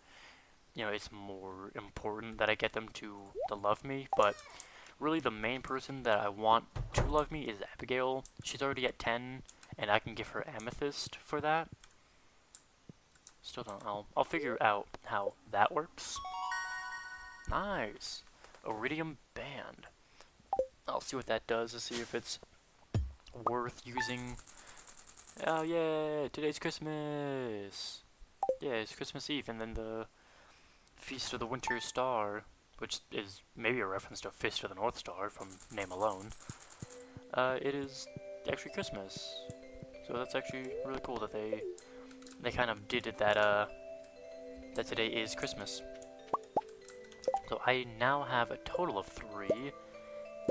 you know, it's more important that I get them to love me, but really the main person that I want to love me is Abigail. She's already at 10, and I can give her amethyst for that. Still don't know. I'll figure out how that works. Nice. Iridium Band. I'll see what that does to see if it's worth using. Oh yeah, today's Christmas. Yeah, it's Christmas Eve, and then the Feast of the Winter Star, which is maybe a reference to Fist of the North Star from name alone. It is actually Christmas, so that's actually really cool that they kind of did it that that today is Christmas. So I now have a total of 3.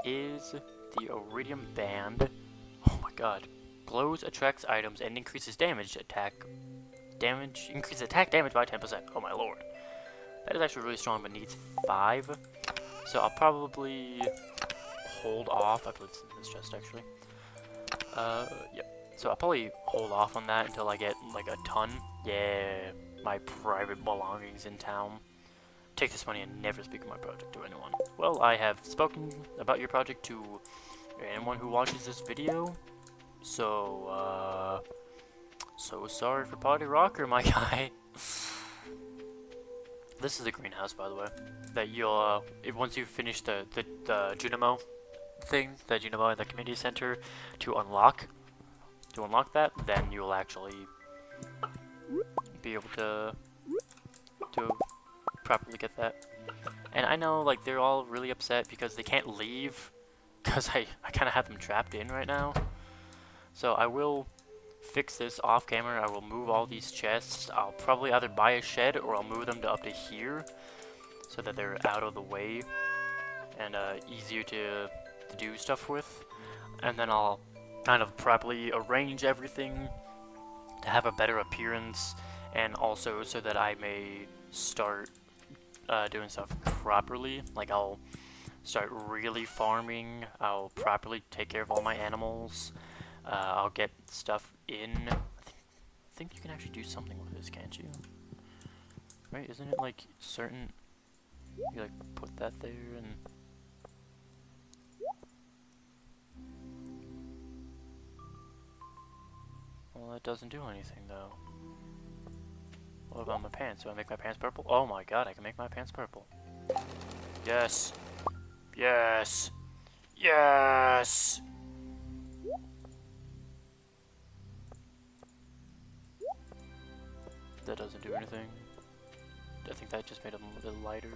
Is the Iridium Band. Oh my god. Glows, attracts items, and increases increases attack damage by 10%. Oh my lord. That is actually really strong, but needs 5. So I'll probably hold off. I believe it's in this chest, actually. Yep. So I'll probably hold off on that until I get, like, a ton. Yeah, my private belongings in town. Take this money and never speak of my project to anyone. Well, I have spoken about your project to anyone who watches this video. So, so sorry for Potty Rocker, my guy. This is the greenhouse, by the way, that you'll, once you finish the Junimo thing, the Junimo and the community center, to unlock that, then you'll actually be able to properly get that. And I know, like, they're all really upset because they can't leave, because I kind of have them trapped in right now. So I will fix this off camera. I will move all these chests. I'll probably either buy a shed or I'll move them to up to here so that they're out of the way and easier to do stuff with. And then I'll kind of properly arrange everything to have a better appearance, and also so that I may start doing stuff properly. Like, I'll start really farming. I'll properly take care of all my animals. I'll get stuff in. I think you can actually do something with this, can't you? Right? Isn't it like certain? You like put that there and. Well, that doesn't do anything though. What about my pants? Do I make my pants purple? Oh my god, I can make my pants purple. Yes. Yes. Yes. That doesn't do anything. I think that just made them a little lighter.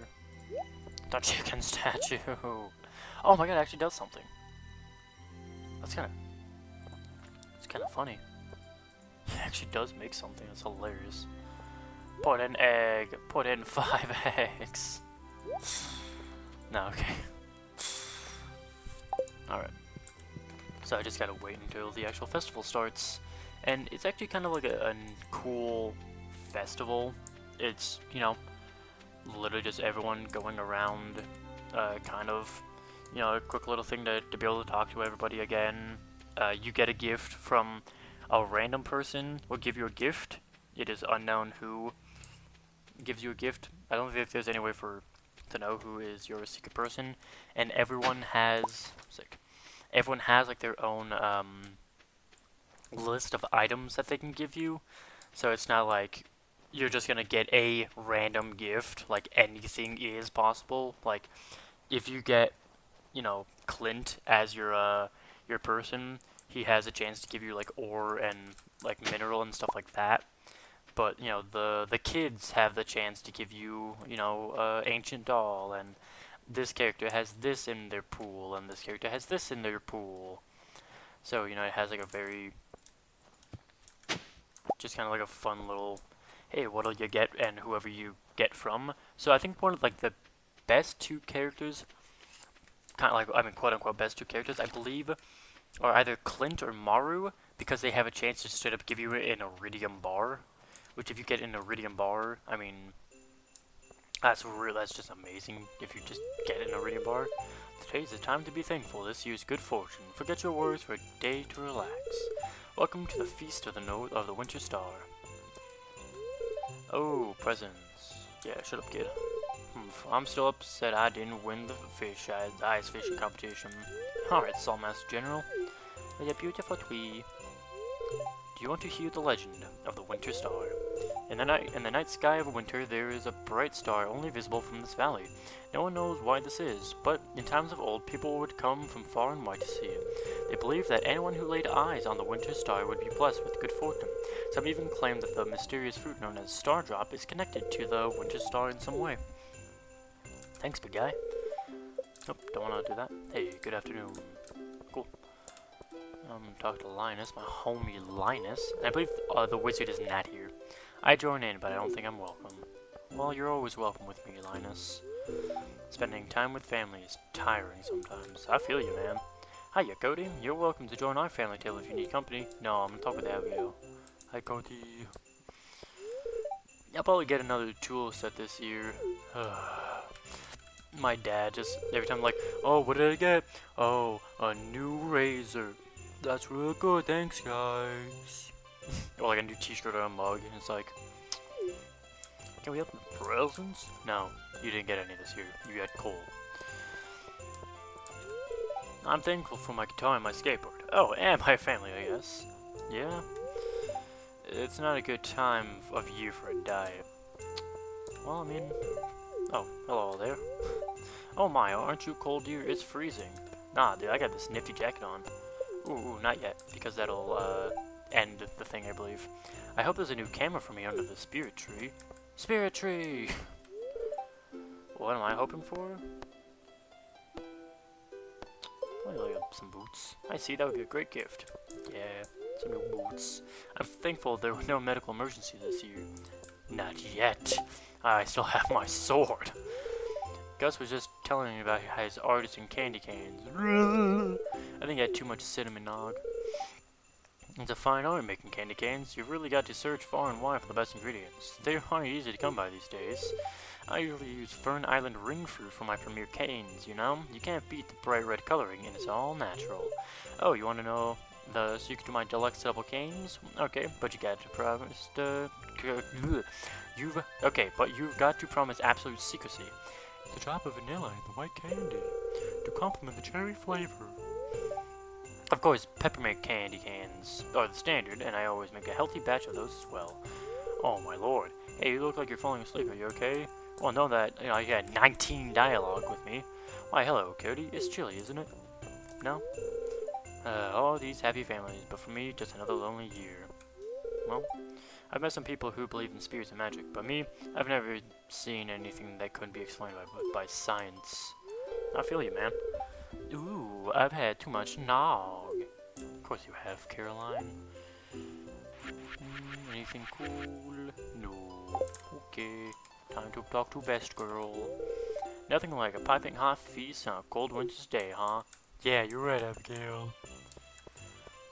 The chicken statue. Oh my god, it actually does something. It's kind of funny. It actually does make something. It's hilarious. Put an egg. Put in 5 eggs. No, okay. Alright. So I just gotta wait until the actual festival starts. And it's actually kind of like a cool festival. It's, you know, literally just everyone going around, kind of, you know, a quick little thing to be able to talk to everybody again. You get a gift from a random person will give you a gift. It is unknown who gives you a gift. I don't think there's any way to know who is your secret person. And everyone has like their own list of items that they can give you. So it's not like you're just gonna get a random gift. Like, anything is possible. Like, if you get, you know, Clint as your person, he has a chance to give you like ore and like mineral and stuff like that. But you know, the kids have the chance to give you, you know, ancient doll, and this character has this in their pool, and this character has this in their pool. So you know, it has like a very just kind of like a fun little, hey, what'll you get, and whoever you get from. So I think one of like the best two characters, kind of like, I mean, quote unquote best two characters, I believe, are either Clint or Maru, because they have a chance to straight up give you an Iridium bar. Which, if you get an Iridium bar, I mean, that's just amazing. If you just get an Iridium bar, today's the time to be thankful. This year's good fortune. Forget your worries for a day to relax. Welcome to the feast of the Winter Star. Oh, presents. Yeah, shut up, kid. I'm still upset I didn't win the ice fishing competition. Alright, Saltmaster General. With a beautiful tree. Do you want to hear the legend of the Winter Star? In the night sky of winter, there is a bright star only visible from this valley. No one knows why this is, but in times of old, people would come from far and wide to see it. They believed that anyone who laid eyes on the Winter Star would be blessed with good fortune. Some even claim that the mysterious fruit known as Star Drop is connected to the Winter Star in some way. Thanks, big guy. Nope, don't want to do that. Hey, good afternoon. Cool. Talk to Linus, my homie Linus. I believe the wizard is not here. I join in, but I don't think I'm welcome. Well, you're always welcome with me, Linus. Spending time with family is tiring sometimes. I feel you, man. Hiya, Cody. You're welcome to join our family table if you need company. No, I'm gonna talk with Abigail. Hi, Cody. I'll probably get another tool set this year. My dad just, every time I'm like, oh, what did I get? Oh, a new razor. That's real good, thanks, guys. Or like a new t-shirt or a mug, and it's like, can we open presents? No, you didn't get any this year. You got coal. I'm thankful for my guitar and my skateboard. Oh, and my family, I guess. Yeah. It's not a good time of year for a diet. Well, I mean, oh, hello there. Oh my, aren't you cold, dear? It's freezing. Nah, dude, I got this nifty jacket on. Ooh, not yet, because that'll, end the thing, I believe. I hope there's a new camera for me under the spirit tree. Spirit tree! What am I hoping for? Probably like some boots. I see, that would be a great gift. Yeah, some new boots. I'm thankful there was no medical emergency this year. Not yet. I still have my sword. Gus was just telling me about his artisan candy canes. I think I had too much cinnamon nog. It's a fine art making candy canes. You've really got to search far and wide for the best ingredients. They aren't easy to come by these days. I usually use Fern Island ring fruit for my premier canes, you know? You can't beat the bright red coloring, and it's all natural. Oh, you want to know the secret to my deluxe double canes? Okay, but you got to promise you've got to promise absolute secrecy. It's a drop of vanilla in the white candy to complement the cherry flavor. Of course, peppermint candy cans are the standard, and I always make a healthy batch of those as well. Oh my lord. Hey, you look like you're falling asleep. Are you okay? Well, know that, you know, you had 19 dialogue with me. Why, hello, Cody. It's chilly, isn't it? No? All these happy families, but for me, just another lonely year. Well, I've met some people who believe in spirits and magic, but me, I've never seen anything that couldn't be explained by science. I feel you, man. Ooh, I've had too much nog. Of course you have, Caroline. Anything cool? No. Okay. Time to talk to best girl. Nothing like a piping hot feast on a cold winter's day, huh? Yeah, you're right, Abigail.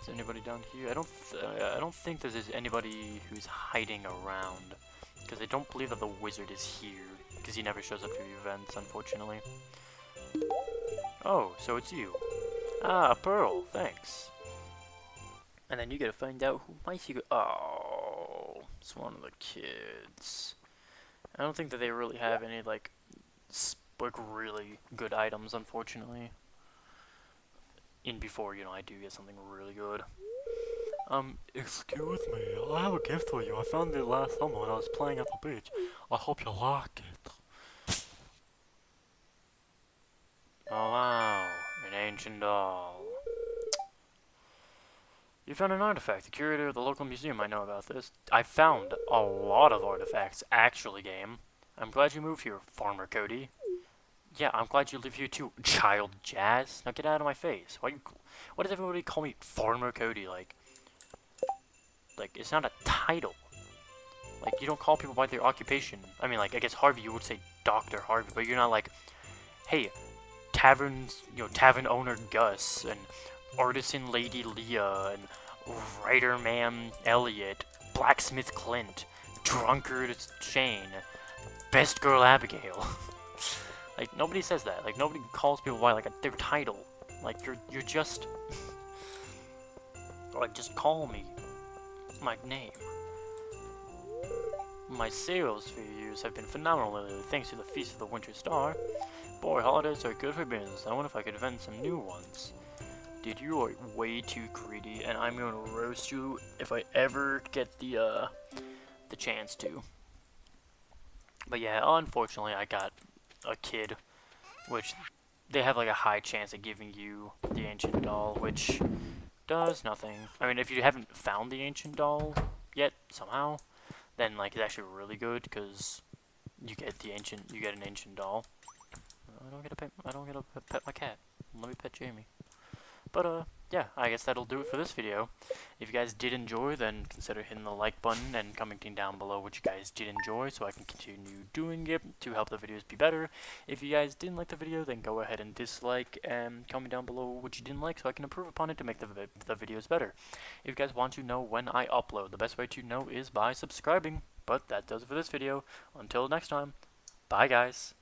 Is anybody down here? I don't think there's anybody who's hiding around, because I don't believe that the wizard is here, because he never shows up to events, unfortunately. Oh, so it's you. Ah, a pearl, thanks. And then you gotta find out who my secret. Oh, it's one of the kids. I don't think that they really have any like really good items, unfortunately. In before, you know, I do get something really good. Excuse me, I have a gift for you. I found it last summer when I was playing at the beach. I hope you like it. Oh wow, an ancient doll. You found an artifact. The curator of the local museum might know about this. I found a lot of artifacts, actually, game. I'm glad you moved here, Farmer Cody. Yeah, I'm glad you live here too, Child Jazz. Now get out of my face. Why does everybody call me Farmer Cody? Like it's not a title. Like you don't call people by their occupation. I mean, like I guess Harvey, you would say Dr. Harvey, but you're not like, hey, tavern owner Gus and artisan lady Leah and writer man Elliot, blacksmith Clint, drunkard Shane, best girl Abigail. Like nobody says that. Like nobody calls people by like their title. Like you're just like just call me my name. My sales for years have been phenomenal lately, thanks to the Feast of the Winter Star. Boy, holidays are good for business. I wonder if I could invent some new ones. Dude, you are way too greedy, and I'm gonna roast you if I ever get the chance to. But yeah, unfortunately, I got a kid, which they have like a high chance of giving you the ancient doll, which does nothing. I mean, if you haven't found the ancient doll yet somehow, then like it's actually really good because you get an ancient doll. I don't get to pet my cat. Let me pet Jamie. But yeah, I guess that'll do it for this video. If you guys did enjoy, then consider hitting the like button and commenting down below what you guys did enjoy so I can continue doing it to help the videos be better. If you guys didn't like the video, then go ahead and dislike and comment down below what you didn't like so I can improve upon it to make the videos better. If you guys want to know when I upload, the best way to know is by subscribing. But that does it for this video. Until next time, bye guys.